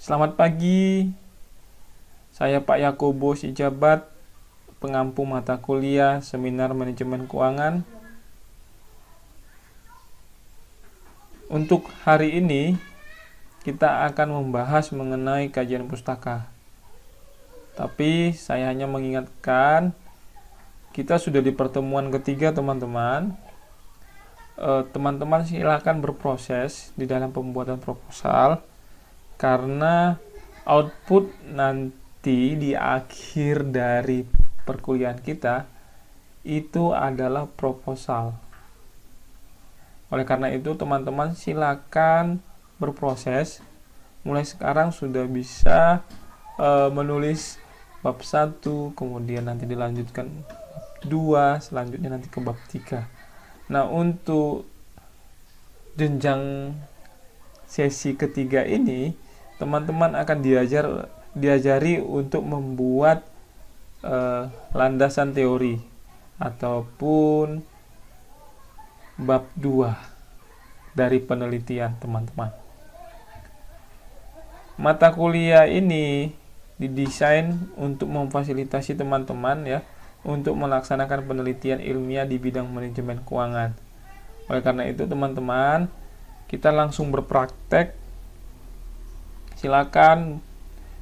Selamat pagi, saya Pak Yakobo Sijabat, pengampu mata kuliah Seminar Manajemen Keuangan. Untuk hari ini, kita akan membahas mengenai kajian pustaka. Tapi saya hanya mengingatkan, kita sudah di pertemuan ketiga teman-teman. Teman-teman silakan berproses di dalam pembuatan proposal, karena output nanti di akhir dari perkuliahan kita itu adalah proposal. Oleh karena itu teman-teman silakan berproses. Mulai sekarang sudah bisa menulis bab 1, kemudian nanti dilanjutkan bab 2, selanjutnya nanti ke bab 3. Nah, untuk jenjang sesi ketiga ini, teman-teman akan diajari untuk membuat landasan teori ataupun bab 2 dari penelitian teman-teman. Mata kuliah ini didesain untuk memfasilitasi teman-teman ya untuk melaksanakan penelitian ilmiah di bidang manajemen keuangan. Oleh karena itu teman-teman, kita langsung berpraktek. Silakan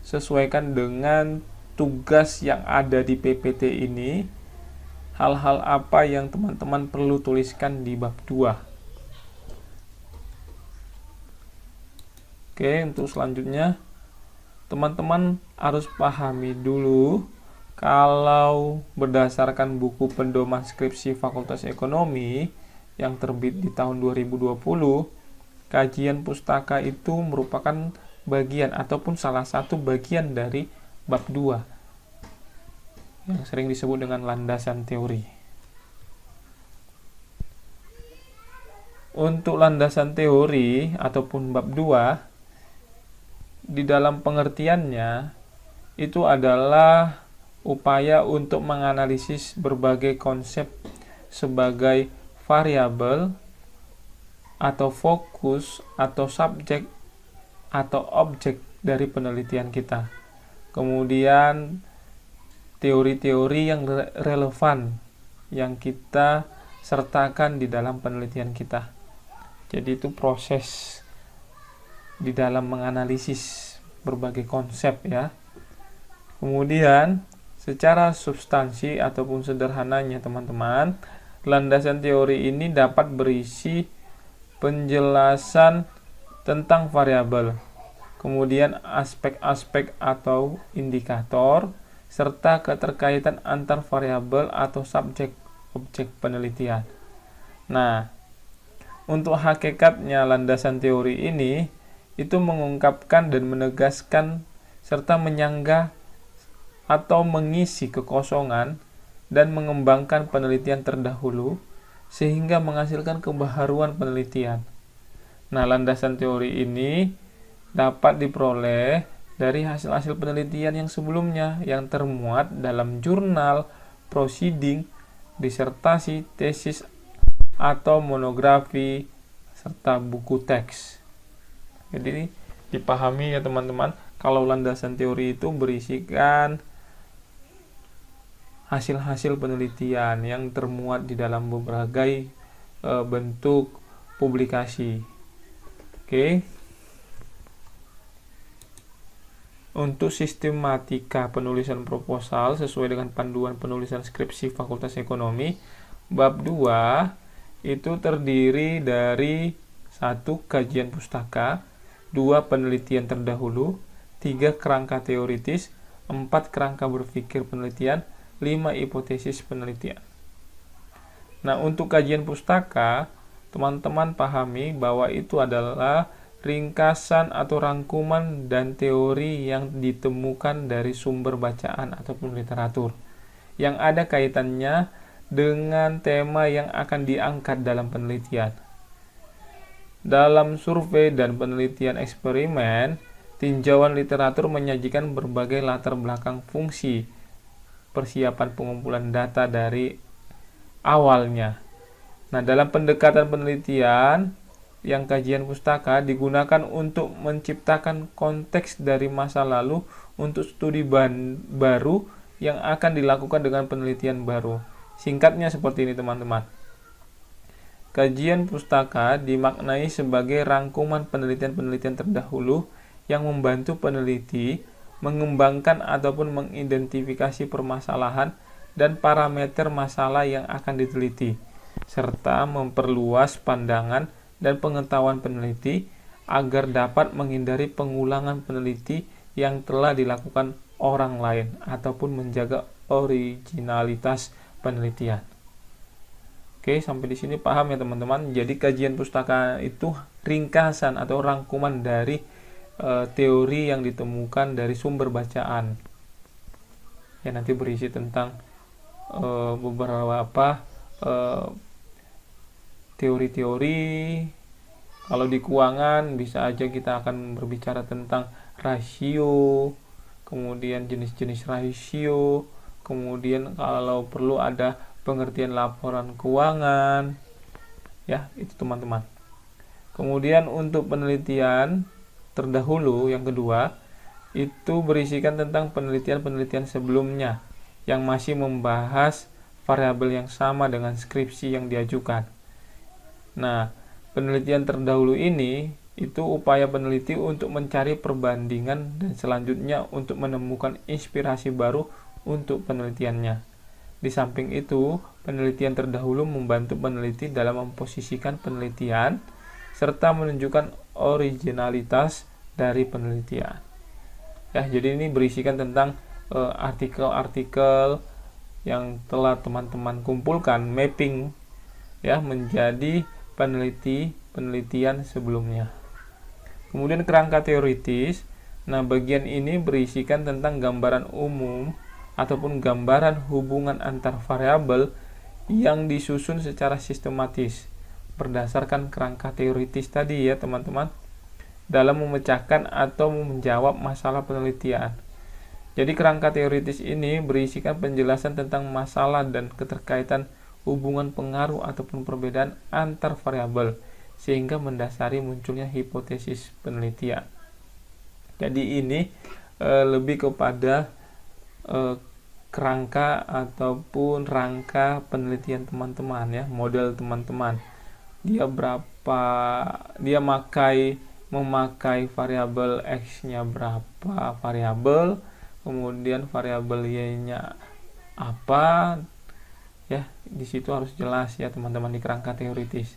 sesuaikan dengan tugas yang ada di PPT ini. Hal-hal apa yang teman-teman perlu tuliskan di bab 2. Oke, untuk selanjutnya teman-teman harus pahami dulu kalau berdasarkan buku pedoman skripsi Fakultas Ekonomi yang terbit di tahun 2020, kajian pustaka itu merupakan bagian ataupun salah satu bagian dari bab 2 yang sering disebut dengan landasan teori. Untuk landasan teori ataupun bab 2, di dalam pengertiannya itu adalah upaya untuk menganalisis berbagai konsep sebagai variabel atau fokus atau subjek atau objek dari penelitian kita. Kemudian teori-teori yang relevan yang kita sertakan di dalam penelitian kita. Jadi itu proses di dalam menganalisis berbagai konsep ya. Kemudian secara substansi ataupun sederhananya teman-teman, landasan teori ini dapat berisi penjelasan tentang variabel, kemudian aspek-aspek atau indikator, serta keterkaitan antar variabel atau subjek objek penelitian. Nah, untuk hakikatnya landasan teori ini itu mengungkapkan dan menegaskan serta menyanggah atau mengisi kekosongan dan mengembangkan penelitian terdahulu sehingga menghasilkan kebaharuan penelitian. Nah, landasan teori ini dapat diperoleh dari hasil-hasil penelitian yang sebelumnya yang termuat dalam jurnal, proceeding, disertasi, tesis, atau monografi, serta buku teks. Jadi dipahami ya teman-teman, kalau landasan teori itu berisikan hasil-hasil penelitian yang termuat di dalam berbagai bentuk publikasi. Oke. Untuk sistematika penulisan proposal sesuai dengan panduan penulisan skripsi Fakultas Ekonomi, bab 2 itu terdiri dari 1. Kajian pustaka, 2. Penelitian terdahulu, 3. Kerangka teoritis, 4. Kerangka berpikir penelitian, 5. Hipotesis penelitian. Nah, untuk kajian pustaka, teman-teman pahami bahwa itu adalah ringkasan atau rangkuman dan teori yang ditemukan dari sumber bacaan ataupun literatur yang ada kaitannya dengan tema yang akan diangkat dalam penelitian. Dalam survei dan penelitian eksperimen, tinjauan literatur menyajikan berbagai latar belakang fungsi persiapan pengumpulan data dari awalnya. Nah, dalam pendekatan penelitian, yang kajian pustaka digunakan untuk menciptakan konteks dari masa lalu untuk studi baru yang akan dilakukan dengan penelitian baru. Singkatnya seperti ini teman-teman. Kajian pustaka dimaknai sebagai rangkuman penelitian-penelitian terdahulu yang membantu peneliti mengembangkan ataupun mengidentifikasi permasalahan dan parameter masalah yang akan diteliti, serta memperluas pandangan dan pengetahuan peneliti agar dapat menghindari pengulangan peneliti yang telah dilakukan orang lain ataupun menjaga originalitas penelitian. Oke, sampai di sini paham ya teman-teman. Jadi kajian pustaka itu ringkasan atau rangkuman dari teori yang ditemukan dari sumber bacaan. Ya, nanti berisi tentang beberapa teori-teori. Kalau di keuangan bisa aja kita akan berbicara tentang rasio, kemudian jenis-jenis rasio, kemudian kalau perlu ada pengertian laporan keuangan, ya itu teman-teman. Kemudian untuk penelitian terdahulu yang kedua itu berisikan tentang penelitian-penelitian sebelumnya yang masih membahas variabel yang sama dengan skripsi yang diajukan. Nah, penelitian terdahulu ini itu upaya peneliti untuk mencari perbandingan dan selanjutnya untuk menemukan inspirasi baru untuk penelitiannya. Di samping itu, penelitian terdahulu membantu peneliti dalam memposisikan penelitian serta menunjukkan originalitas dari penelitian. Ya, jadi ini berisikan tentang artikel-artikel yang telah teman-teman kumpulkan, mapping ya menjadi penelitian sebelumnya. Kemudian kerangka teoritis. Nah, bagian ini berisikan tentang gambaran umum ataupun gambaran hubungan antar variabel yang disusun secara sistematis berdasarkan kerangka teoritis tadi ya teman-teman, dalam memecahkan atau menjawab masalah penelitian. Jadi kerangka teoritis ini berisikan penjelasan tentang masalah dan keterkaitan hubungan pengaruh ataupun perbedaan antar variabel sehingga mendasari munculnya hipotesis penelitian. Jadi ini lebih kepada kerangka ataupun rangka penelitian teman-teman ya, model teman-teman. Dia memakai variabel X-nya berapa variabel, kemudian variabel Y-nya apa ya, di situ harus jelas ya teman-teman di kerangka teoritis.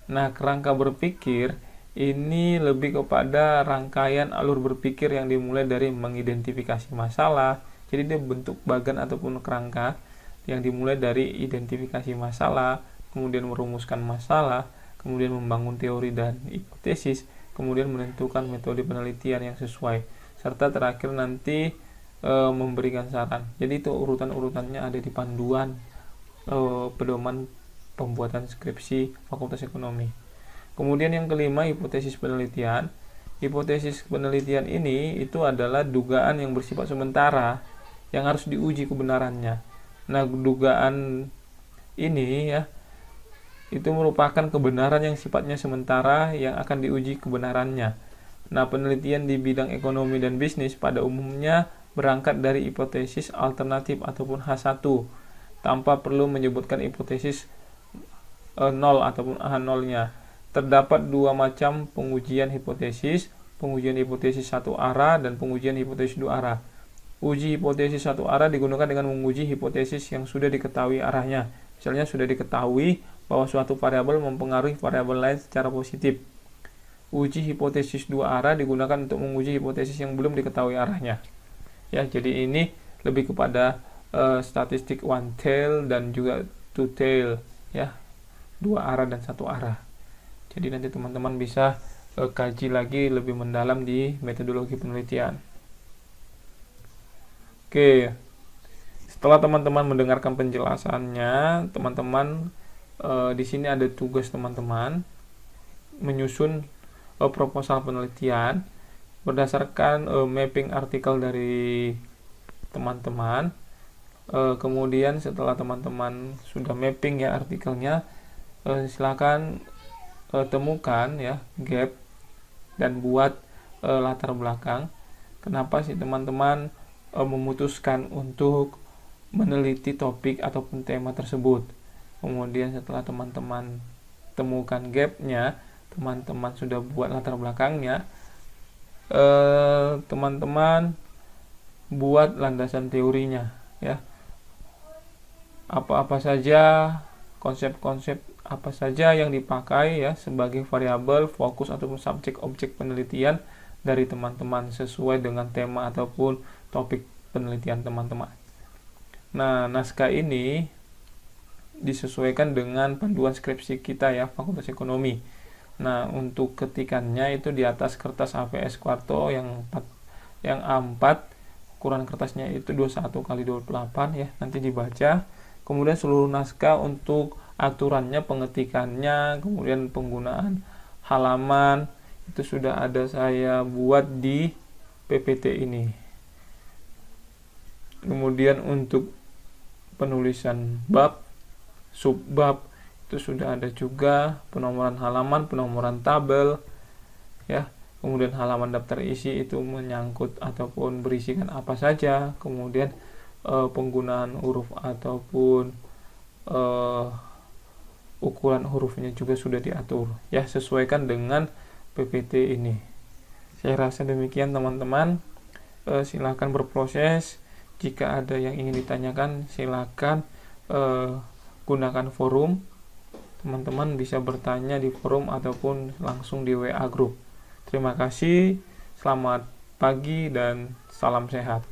Nah, kerangka berpikir ini lebih kepada rangkaian alur berpikir yang dimulai dari mengidentifikasi masalah. Jadi dia bentuk bagan ataupun kerangka yang dimulai dari identifikasi masalah, kemudian merumuskan masalah, kemudian membangun teori dan hipotesis, kemudian menentukan metode penelitian yang sesuai, serta terakhir nanti memberikan saran. Jadi itu urutan-urutannya ada di panduan pedoman pembuatan skripsi Fakultas Ekonomi. Kemudian yang kelima, hipotesis penelitian. Hipotesis penelitian ini itu adalah dugaan yang bersifat sementara yang harus diuji kebenarannya. Nah, dugaan ini ya itu merupakan kebenaran yang sifatnya sementara yang akan diuji kebenarannya. Nah, penelitian di bidang ekonomi dan bisnis pada umumnya berangkat dari hipotesis alternatif ataupun H1 tanpa perlu menyebutkan hipotesis 0 ataupun H0-nya. Terdapat dua macam pengujian hipotesis satu arah dan pengujian hipotesis dua arah. Uji hipotesis satu arah digunakan dengan menguji hipotesis yang sudah diketahui arahnya. Misalnya sudah diketahui bahwa suatu variabel mempengaruhi variabel lain secara positif. Uji hipotesis dua arah digunakan untuk menguji hipotesis yang belum diketahui arahnya. Ya, jadi ini lebih kepada statistik one tail dan juga two tail ya, dua arah dan satu arah. Jadi nanti teman-teman bisa kaji lagi lebih mendalam di metodologi penelitian. Oke, setelah teman-teman mendengarkan penjelasannya, teman-teman di sini ada tugas teman-teman menyusun proposal penelitian berdasarkan mapping artikel dari teman-teman. Kemudian setelah teman-teman sudah mapping ya artikelnya, silakan temukan ya gap dan buat latar belakang kenapa sih teman-teman memutuskan untuk meneliti topik ataupun tema tersebut. Kemudian setelah teman-teman temukan gapnya, teman-teman sudah buat latar belakangnya, teman-teman buat landasan teorinya ya. Apa-apa saja konsep-konsep apa saja yang dipakai ya sebagai variabel, fokus ataupun subjek objek penelitian dari teman-teman sesuai dengan tema ataupun topik penelitian teman-teman. Nah, naskah ini disesuaikan dengan panduan skripsi kita ya, Fakultas Ekonomi. Nah, untuk ketikannya itu di atas kertas AVS Quarto yang A4, ukuran kertasnya itu 21x28 ya, nanti dibaca. Kemudian seluruh naskah untuk aturannya, pengetikannya, kemudian penggunaan halaman itu sudah ada saya buat di PPT ini. Kemudian untuk penulisan bab, subbab itu sudah ada juga, penomoran halaman, penomoran tabel ya. Kemudian halaman daftar isi itu menyangkut ataupun berisikan apa saja. Kemudian penggunaan huruf ataupun ukuran hurufnya juga sudah diatur ya, sesuaikan dengan PPT ini. Saya rasa demikian teman-teman. Silakan berproses. Jika ada yang ingin ditanyakan silakan gunakan forum. Teman-teman bisa bertanya di forum ataupun langsung di WA group. Terima kasih, selamat pagi dan salam sehat.